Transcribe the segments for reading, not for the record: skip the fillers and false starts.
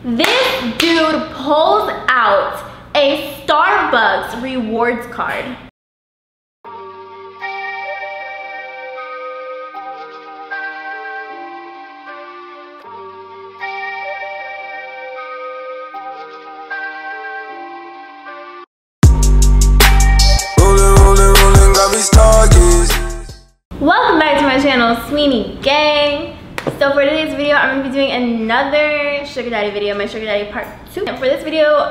This dude pulls out a Starbucks rewards card. Welcome back to my channel, Sweeney Gang. So for today's video, I'm gonna be doing another sugar daddy video, my sugar daddy part 2. And for this video,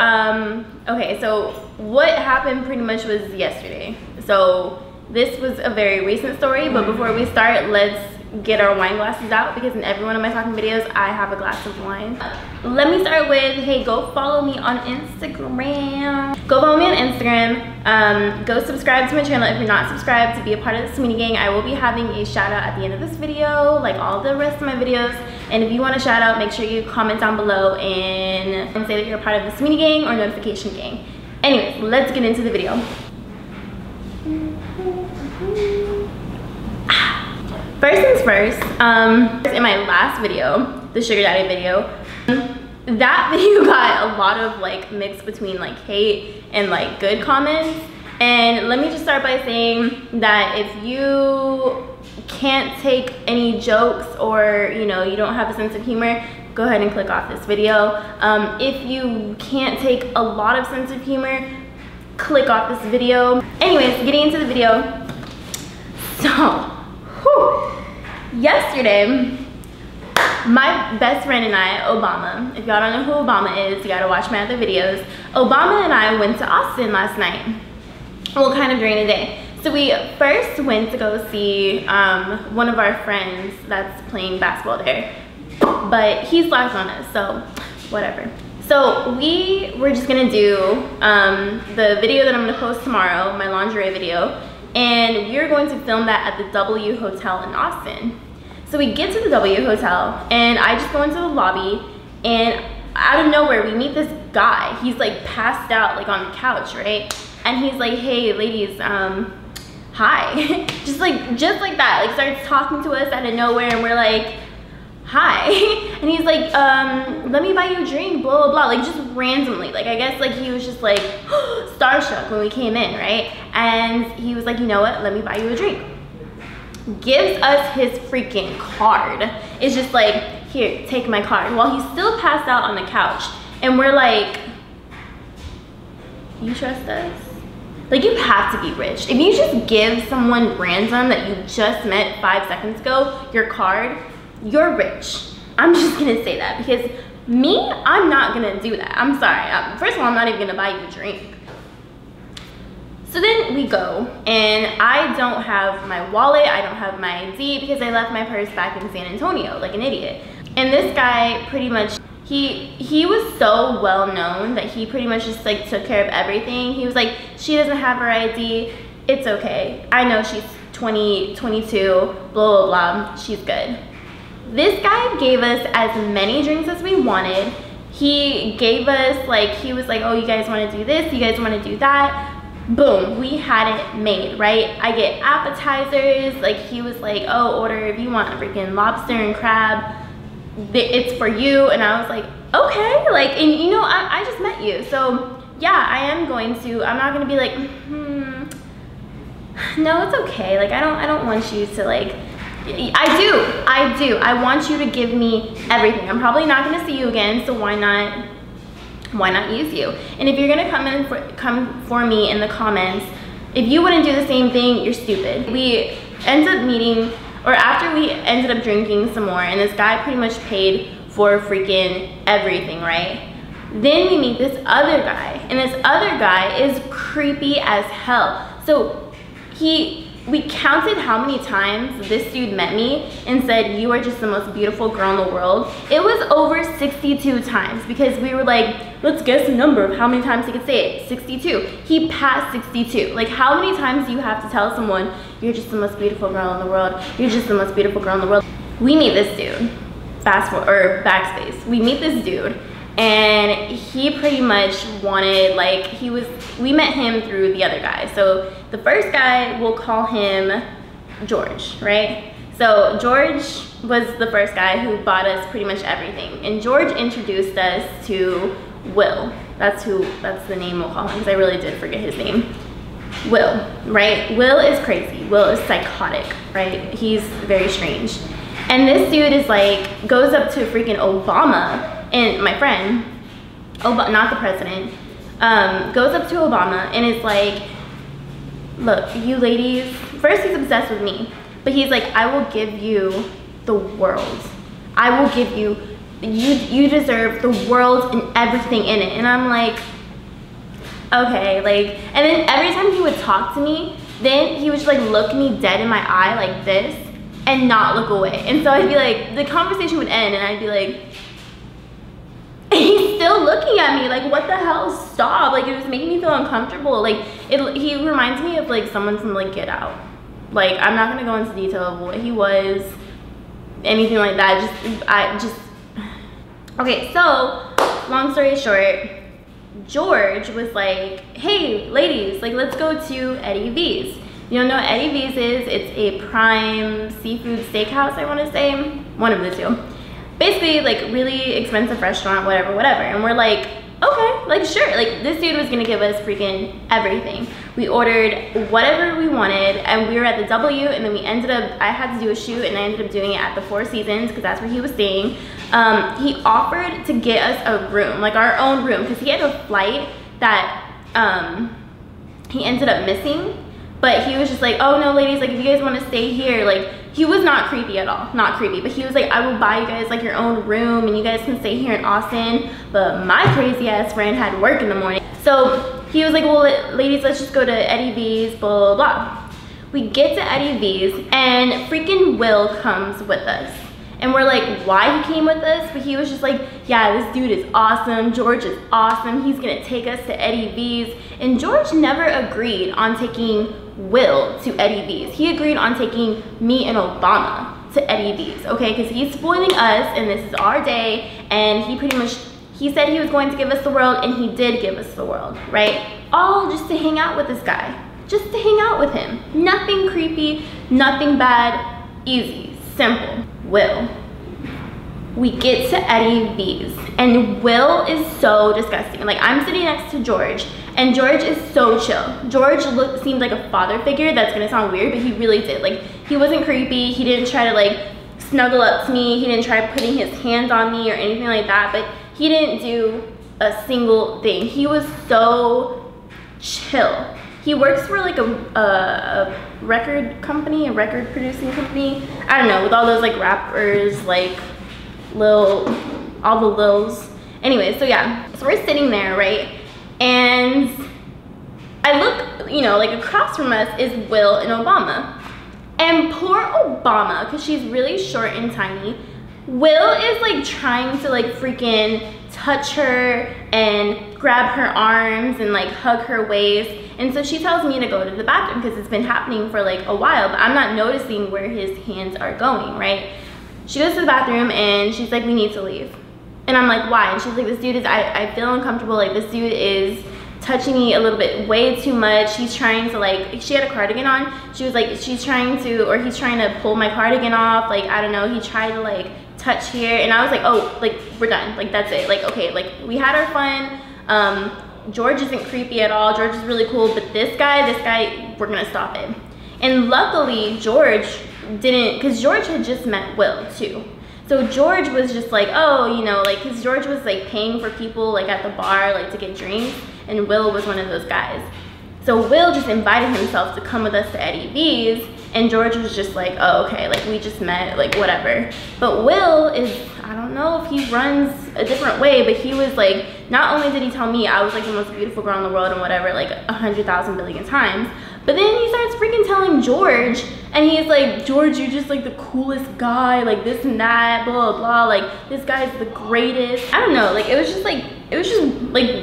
okay, so what happened pretty much was yesterday. So this was a very recent story, but before we start, let's get our wine glasses out because in every one of my talking videos, I have a glass of wine. Let me start with, hey, go follow me on Instagram. Go follow me on Instagram. Go subscribe to my channel if you're not subscribed to be a part of the Sweeney Gang. I will be having a shout out at the end of this video, like all the rest of my videos. And if you want a shout out, make sure you comment down below and say that you're a part of the Sweeney Gang or Notification Gang. Anyways, let's get into the video. First things first, in my last video, the sugar daddy video, that video got a lot of like mix between like hate and like good comments. And let me just start by saying that if you can't take any jokes or you know you don't have a sense of humor, go ahead and click off this video. If you can't take a lot of sense of humor, click off this video. Anyways, getting into the video. So yesterday, my best friend and I, Obama, if y'all don't know who Obama is, you gotta watch my other videos. Obama and I went to Austin last night. Well, kind of during the day. So we first went to go see one of our friends that's playing basketball there. But he's last on us, so whatever. So we were just gonna do the video that I'm gonna post tomorrow, my lingerie video. And we are going to film that at the W Hotel in Austin. So we get to the W Hotel and I just go into the lobby and out of nowhere we meet this guy. He's like passed out like on the couch, right? And he's like, hey ladies, hi. just like that, like starts talking to us out of nowhere and we're like, hi. And he's like, let me buy you a drink, blah, blah, blah, like just randomly. Like I guess like he was just like starstruck when we came in, right? And he was like, you know what, let me buy you a drink. Gives us his freaking card. It's just like, here, take my card. While he's still passed out on the couch. And we're like, you trust us? Like you have to be rich. If you just give someone random that you just met 5 seconds ago your card, you're rich. I'm just gonna say that because me, I'm not gonna do that. I'm sorry. First of all, I'm not even gonna buy you a drink. So then we go and I don't have my wallet, I don't have my ID because I left my purse back in San Antonio like an idiot. And this guy pretty much, he was so well known that he pretty much just like took care of everything. He was like, she doesn't have her ID, it's okay. I know she's 20, 22, blah, blah, blah, she's good. This guy gave us as many drinks as we wanted. He gave us like, he was like, oh, you guys wanna do this, you guys wanna do that. Boom, we had it made, right? I get appetizers, like he was like, oh, order if you want a freaking lobster and crab, it's for you. And I was like, okay, like, and you know, I just met you. So yeah, I am going to, I'm not gonna be like, no, it's okay. Like, I don't want you to like, I do. I want you to give me everything. I'm probably not gonna see you again, so why not use you? And if you're gonna come for me in the comments, if you wouldn't do the same thing, you're stupid. We ended up meeting, or after we ended up drinking some more, and this guy pretty much paid for freaking everything, right? Then we meet this other guy, and this other guy is creepy as hell. So we counted how many times this dude met me and said, you are just the most beautiful girl in the world. It was over 62 times because we were like, let's guess a number of how many times he could say it. 62. He passed 62. Like, how many times do you have to tell someone, you're just the most beautiful girl in the world. You're just the most beautiful girl in the world. We meet this dude, backspace. We meet this dude and he pretty much wanted, like, we met him through the other guy. So the first guy, we'll call him George, right? So George was the first guy who bought us pretty much everything. And George introduced us to Will. That's the name we'll call him, because I really did forget his name. Will, right? Will is crazy. Will is psychotic, right? He's very strange. And this dude is like, goes up to freaking Obama, and my friend, not the president, goes up to Obama and is like, look, you ladies, first he's obsessed with me, but he's like, I will give you the world. I will give you, you deserve the world and everything in it. And I'm like, okay, like, and then every time he would talk to me, then he would just like look me dead in my eye like this and not look away. And so I'd be like, the conversation would end and I'd be like, he's still looking at me, like, what the hell, stop. Like, it was making me feel uncomfortable. Like, he reminds me of like someone from like Get Out. Like, I'm not gonna go into detail of what he was, anything like that. Okay, so long story short, George was like, hey ladies, like, let's go to Eddie V's. You don't know what Eddie V's is? It's a prime seafood steakhouse, I want to say, one of the two. Basically, like, really expensive restaurant, whatever. And we're like, okay, like, sure. Like, this dude was gonna give us freaking everything. We ordered whatever we wanted, and we were at the W, and then we ended up, I had to do a shoot, and I ended up doing it at the Four Seasons, because that's where he was staying. He offered to get us a room, like our own room, because he had a flight that he ended up missing, but he was just like, oh no ladies, like, if you guys want to stay here, like, he was not creepy at all, not creepy, but he was like, I will buy you guys like your own room and you guys can stay here in Austin. But my crazy ass friend had work in the morning. So he was like, well ladies, let's just go to Eddie V's, blah, blah, blah. We get to Eddie V's and freaking Will comes with us. And we're like, why he came with us? But he was just like, yeah, this dude is awesome. George is awesome. He's gonna take us to Eddie V's. And George never agreed on taking Will to Eddie V's. He agreed on taking me and Obama to Eddie V's, okay? Because he's spoiling us and this is our day, and he said he was going to give us the world, and he did give us the world, right? All just to hang out with this guy. Just to hang out with him. Nothing creepy, nothing bad, easy, simple. Will. We get to Eddie V's, and Will is so disgusting. Like, I'm sitting next to George, and George is so chill. George seemed like a father figure. That's gonna sound weird, but he really did. Like, he wasn't creepy. He didn't try to like snuggle up to me. He didn't try putting his hands on me or anything like that, but he didn't do a single thing. He was so chill. He works for like a record company, a record producing company. I don't know, with all those like rappers, like all the Lils. Anyway, so yeah, so we're sitting there, right? And I look, you know, like across from us is Will and Obama. And poor Obama, because she's really short and tiny, Will is like trying to like freaking touch her and grab her arms and like hug her waist. And so she tells me to go to the bathroom because it's been happening for like a while, but I'm not noticing where his hands are going, right? She goes to the bathroom and she's like, we need to leave. And I'm like, why? And she's like, this dude is, I feel uncomfortable. Like, this dude is touching me a little bit way too much. He's trying to like, she had a cardigan on. She was like, he's trying to pull my cardigan off. Like, I don't know. He tried to like touch here. And I was like, oh, like, we're done. Like, that's it. Like, okay, like, we had our fun. George isn't creepy at all. George is really cool. But this guy, we're gonna stop it. And luckily, George didn't, because George had just met Will too. So George was just like, oh, you know, like, because George was like paying for people like at the bar, like to get drinks, and Will was one of those guys. So Will just invited himself to come with us to Eddie V's, and George was just like, oh, okay, like, we just met, like, whatever. But Will is, I don't know if he runs a different way, but he was like, not only did he tell me I was like the most beautiful girl in the world and whatever, like 100,000 billion times, but then he starts freaking telling George, and he's like, George, you're just like the coolest guy, like this and that, blah, blah, blah, like this guy's the greatest. I don't know, like, it was just like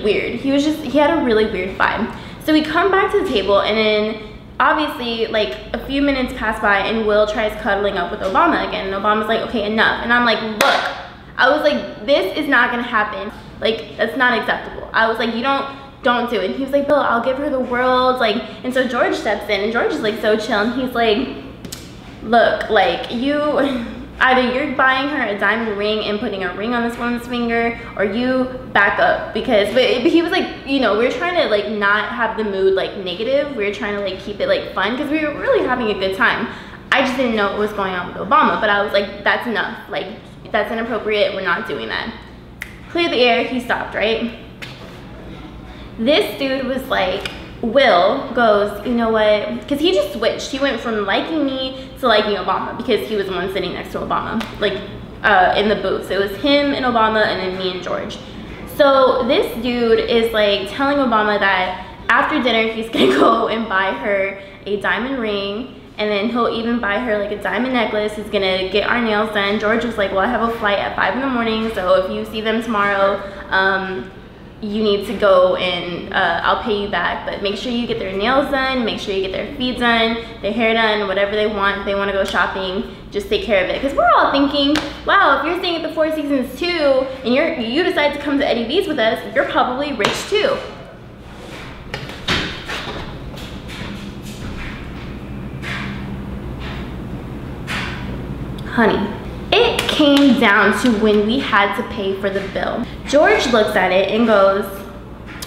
weird. He had a really weird vibe. So we come back to the table, and then obviously like a few minutes pass by and Will tries cuddling up with Obama again, and Obama's like, okay, enough. And I'm like, look, I was like, this is not gonna happen. Like, that's not acceptable. I was like, you don't do it. And he was like, Bill, I'll give her the world. Like, and so George steps in, and George is like so chill, and he's like, look, like either you're buying her a diamond ring and putting a ring on this woman's finger, or you back up, because but he was like, you know, we were trying to like not have the mood like negative. We were trying to like keep it like fun, because we were really having a good time. I just didn't know what was going on with Obama, but I was like, that's enough, like that's inappropriate, we're not doing that. Clear the air, he stopped, right? This dude was like, Will goes, you know what, because he just switched. He went from liking me to liking Obama, because he was the one sitting next to Obama, like in the booth. So it was him and Obama, and then me and George. So this dude is like telling Obama that after dinner he's gonna go and buy her a diamond ring, and then he'll even buy her like a diamond necklace. He's gonna get our nails done. George was like, well, I have a flight at 5 in the morning, so if you see them tomorrow, you need to go and I'll pay you back, but make sure you get their nails done, make sure you get their feet done, their hair done, whatever they want. If they want to go shopping, just take care of it. Because we're all thinking, wow, if you're staying at the Four Seasons too, and you decide to come to Eddie V's with us, you're probably rich too. Honey, it came down to when we had to pay for the bill. George looks at it and goes,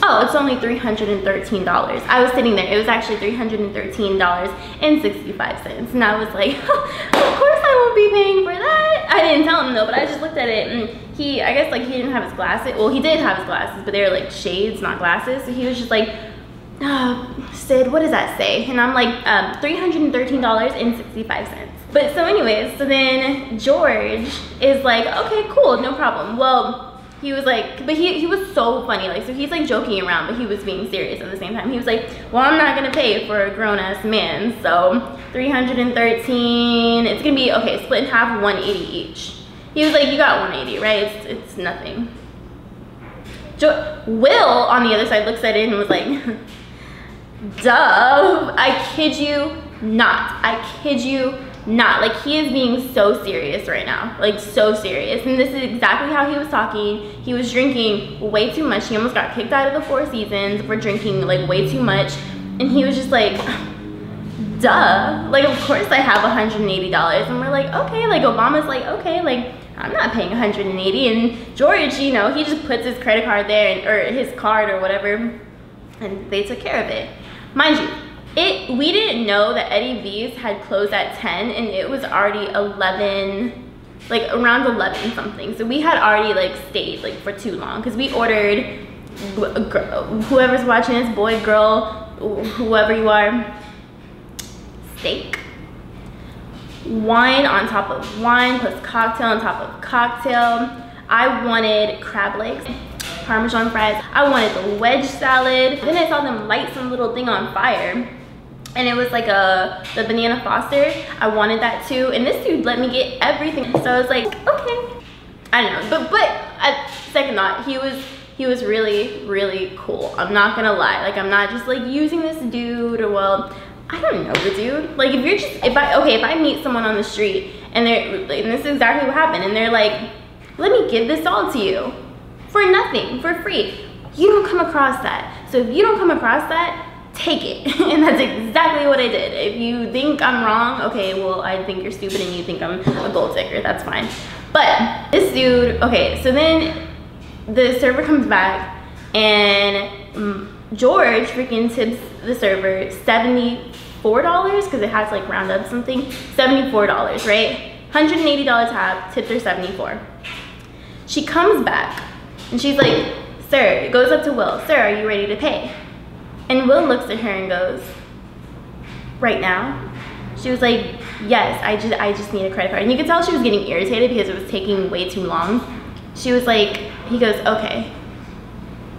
oh, it's only $313. I was sitting there, it was actually $313.65. And I was like, of course I won't be paying for that. I didn't tell him though, but I just looked at it, and I guess like he didn't have his glasses. Well, he did have his glasses, but they were like shades, not glasses. So he was just like, Sid, what does that say? And I'm like, $313.65. But so anyways, so then George is like, okay, cool, no problem. Well, he was like, but he was so funny, like, so he's like joking around, but he was being serious at the same time. He was like, well, I'm not gonna pay for a grown-ass man, so 313, it's gonna be, okay, split in half, 180 each. He was like, you got 180, right? It's nothing. Will, on the other side, looks at it and was like, duh, I kid you not. I kid you not. Like, he is being so serious right now, like so serious. And this is exactly how he was talking. He was drinking way too much. He almost got kicked out of the Four Seasons for drinking like way too much. And he was just like, duh, like of course I have $180. And we're like, okay, like Obama's like, okay, like I'm not paying 180. And George, you know, he just puts his credit card there, and, or his card or whatever, and they took care of it. Mind you, we didn't know that Eddie V's had closed at 10, and it was already 11, like around 11 something. So we had already like stayed like for too long, because we ordered, whoever's watching this, boy, girl, whoever you are, steak, wine on top of wine, plus cocktail on top of cocktail. I wanted crab legs, Parmesan fries. I wanted the wedge salad. Then I saw them light some little thing on fire, and it was like the banana Foster. I wanted that too, and this dude let me get everything. So I was like, okay, I don't know, but at second thought, he was really, really cool. I'm not gonna lie, like I'm not just like using this dude, or well, I don't know the dude. Like if you're just, if I meet someone on the street and and this is exactly what happened, and they're like, let me give this all to you for nothing, for free. You don't come across that. So if you don't come across that, take it. And that's exactly what I did. If you think I'm wrong, okay, well, I think you're stupid and you think I'm a gold digger, that's fine. But this dude, okay, so then the server comes back, and George freaking tips the server $74, because it has to like round up something, $74, right? $180 tab, tipped her $74. She comes back and she's like, sir, it goes up to Will, sir, are you ready to pay? And Will looks at her and goes, right now? She was like, yes, I just need a credit card. And you could tell she was getting irritated because it was taking way too long. She was like, he goes, okay.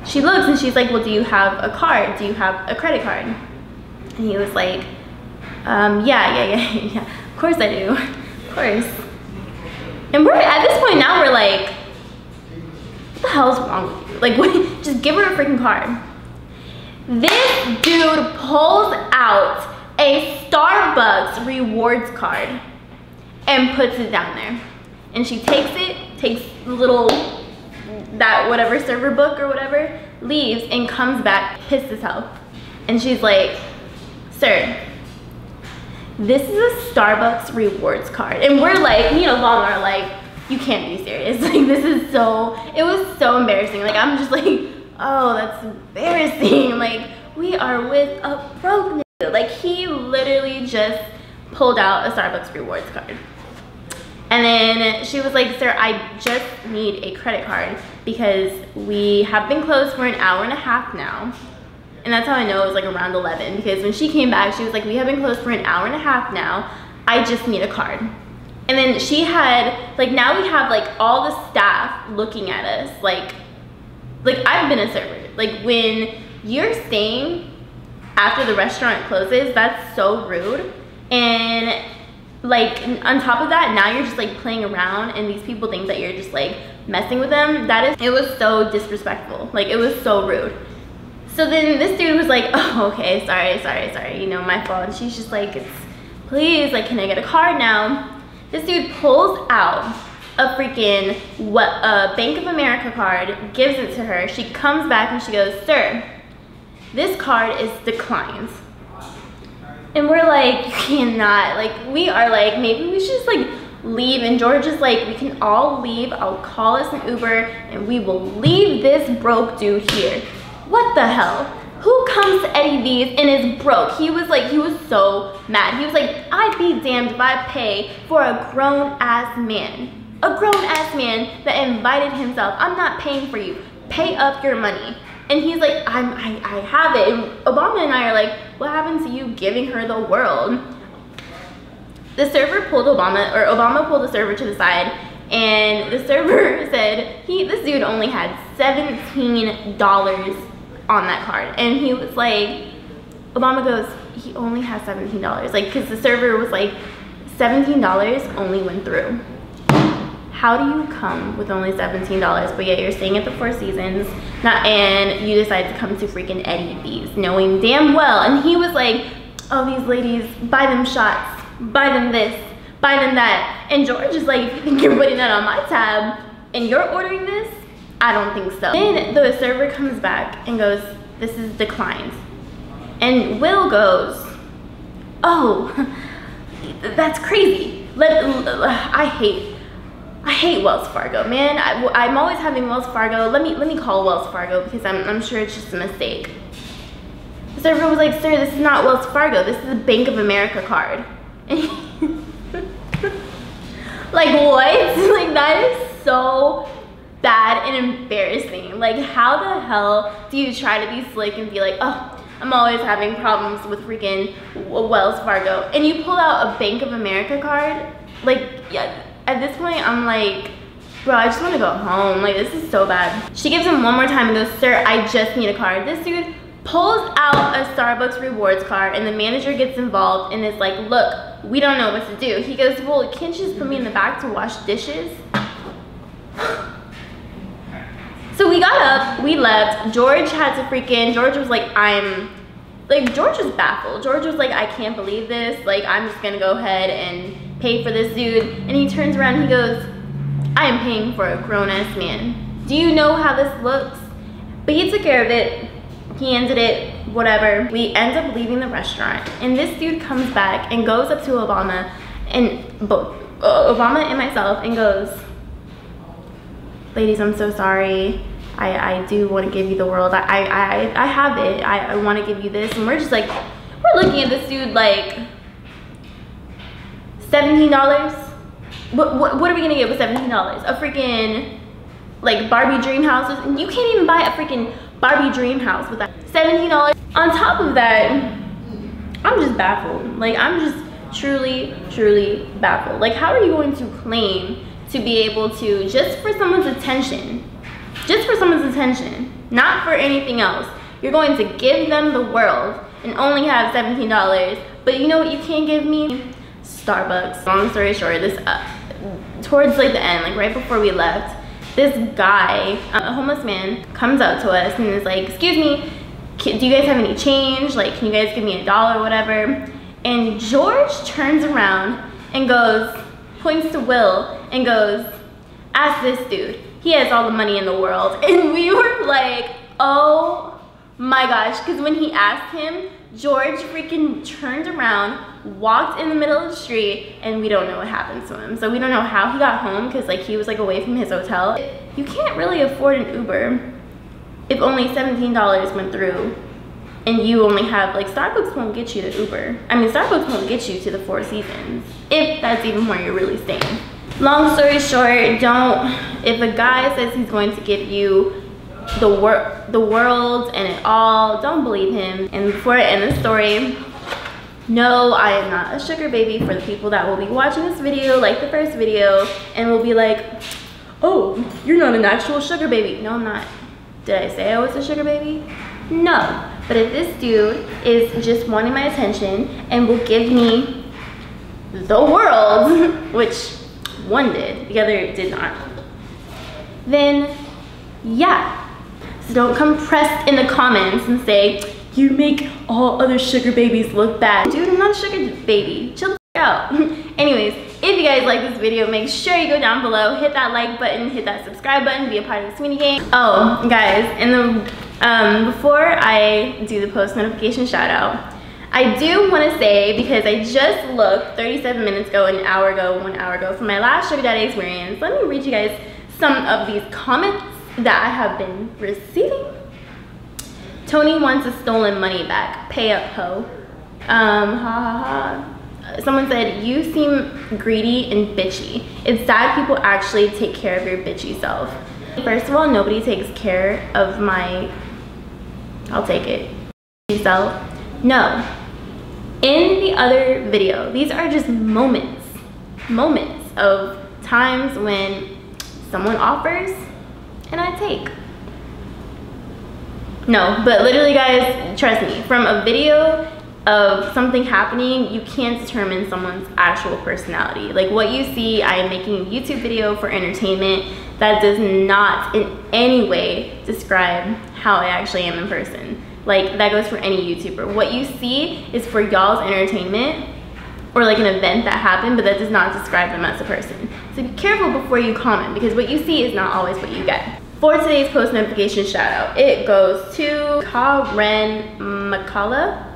She looks and she's like, well, do you have a card? Do you have a credit card? And he was like, yeah. Of course I do, of course. And we're, at this point now, we're like, what the hell's wrong with you? Like, what, just give her a freaking card. This dude pulls out a Starbucks rewards card and puts it down there. And she takes the little, that whatever server book or whatever, leaves and comes back pissed as hell. And she's like, sir, this is a Starbucks rewards card. And we're like, me and Obama are like, you can't be serious. Like, this is so, it was so embarrassing. Like, I'm just like, oh, that's embarrassing. Like, we are with a broke nigga. Like, he literally just pulled out a Starbucks rewards card. And then she was like, sir, I just need a credit card because we have been closed for an hour and a half now. And that's how I know it was like around 11, because when she came back, she was like, we have been closed for an hour and a half now. I just need a card. And then she had, like, now we have like all the staff looking at us. Like I've been a server. Like, when you're staying after the restaurant closes, that's so rude. And like, on top of that, now you're just like playing around and these people think that you're just like messing with them. It was so disrespectful. Like, it was so rude. So then this dude was like, oh, okay, sorry, you know, my fault. And she's just like, please, like, can I get a card now? This dude pulls out a freaking Bank of America card, gives it to her. She comes back and she goes, sir, this card is declined. And we're like, you cannot. Like, we are like, maybe we should just like leave. And George is like, we can all leave. I'll call us an Uber and we will leave this broke dude here. What the hell? Who comes to Eddie V's and is broke? He was so mad. He was like, I'd be damned if I pay for a grown-ass man. A grown-ass man that invited himself. I'm not paying for you. Pay up your money. And he's like, I have it. And Obama and I are like, what happened to you giving her the world? The server pulled Obama pulled the server to the side, and the server said, this dude only had $17 on that card. And he was like, Obama goes, he only has $17. Like, because the server was like, $17 only went through. How do you come with only $17, but yet you're staying at the Four Seasons, and you decide to come to freaking Eddie V's, knowing damn well? And he was like, oh, these ladies, buy them shots, buy them this, buy them that. And George is like, if you think you're putting that on my tab and you're ordering this, I don't think so. Then the server comes back and goes, this is declined. And Will goes, oh, that's crazy. I hate Wells Fargo, man. I'm always having Wells Fargo. Let me call Wells Fargo because I'm sure it's just a mistake. The server was like, sir, this is not Wells Fargo. This is a Bank of America card. Like, what? Like, that is so bad and embarrassing. Like, how the hell do you try to be slick and be like, oh, I'm always having problems with freaking Wells Fargo, and you pull out a Bank of America card? Like, yeah, at this point, I'm like, bro, I just want to go home. Like, this is so bad. She gives him one more time and goes, sir, I just need a card. This dude pulls out a Starbucks rewards card, and the manager gets involved and is like, look, we don't know what to do. He goes, well, can't you just put me in the back to wash dishes? So we got up, we left. George had to George was like, George was baffled. George was like, I can't believe this. Like, I'm just gonna go ahead and pay for this dude. And he turns around and he goes, I am paying for a grown-ass man. Do you know how this looks? But he took care of it. He ended it, whatever. We end up leaving the restaurant, and this dude comes back and goes up to Obama and Obama and myself and goes, ladies, I'm so sorry. I do want to give you the world. I have it. I want to give you this. And we're just like, we're looking at this dude like, $17? What are we gonna get with $17? A freaking like Barbie dream house? You can't even buy a freaking Barbie dream house with that. $17. On top of that, I'm just baffled. Like, I'm just truly baffled. Like, how are you going to claim to be able to, just for someone's attention, not for anything else, you're going to give them the world and only have $17, but you know what you can't give me? Starbucks. Long story short, this towards like the end, like right before we left, this guy, a homeless man, comes up to us and is like, excuse me, do you guys have any change? Like, can you guys give me $1 or whatever? And George turns around and goes, points to Will and goes, ask this dude. He has all the money in the world. And we were like, oh my gosh, because when he asked him, George freaking turned around, walked in the middle of the street, and we don't know what happened to him. So we don't know how he got home, because like he was like away from his hotel. You can't really afford an Uber if only $17 went through, and you only have, like, Starbucks won't get you the Uber. I mean, Starbucks won't get you to the Four Seasons, if that's even where you're really staying. Long story short, if a guy says he's going to give you the world and it all, don't believe him. And before I end the story, no, I am not a sugar baby. For the people that will be watching this video, like the first video, and will be like, oh, you're not an actual sugar baby. No, I'm not. Did I say I was a sugar baby? No. But if this dude is just wanting my attention and will give me the world, which one did, the other did not, then yeah. So don't come pressed in the comments and say, you make all other sugar babies look bad. Dude, I'm not a sugar baby. Chill the f out. Anyways, if you guys like this video, make sure you go down below, hit that like button, hit that subscribe button, be a part of the Sweeney gang. Oh, guys, before I do the post notification shout out, I do want to say, because I just looked 37 minutes ago, an hour ago, 1 hour ago, for my last sugar daddy experience. Let me read you guys some of these comments that I have been receiving. Tony wants his stolen money back. Pay up, ho. Someone said, you seem greedy and bitchy. It's sad people actually take care of your bitchy self. First of all, nobody takes care of my, I'll take it, bitchy self. No. In the other video, these are just moments of times when someone offers and I take. No, but literally guys, trust me, from a video of something happening, you can't determine someone's actual personality. Like what you see, I am making a YouTube video for entertainment. That does not in any way describe how I actually am in person. Like that goes for any YouTuber. What you see is for y'all's entertainment or like an event that happened, but that does not describe them as a person. So be careful before you comment, because what you see is not always what you get. For today's post notification shout out, it goes to Karen McCullough.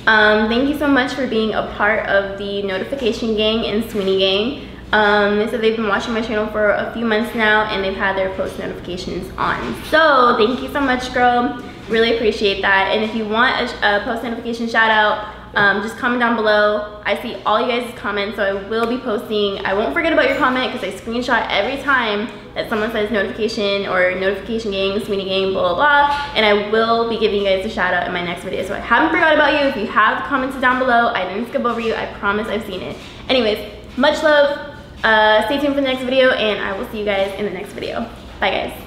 Thank you so much for being a part of the notification gang and Sweeney gang. They said they've been watching my channel for a few months now and they've had their post notifications on. So thank you so much, girl. Really appreciate that. And if you want a post notification shout out, just comment down below. I see all you guys' comments, so I will be posting. I won't forget about your comment because I screenshot every time that someone says notification or notification gang, Sweeney gang, blah, blah, blah. And I will be giving you guys a shout out in my next video. So I haven't forgot about you. If you have commented down below, I didn't skip over you. I promise I've seen it. Anyways, much love. Stay tuned for the next video and I will see you guys in the next video. Bye guys.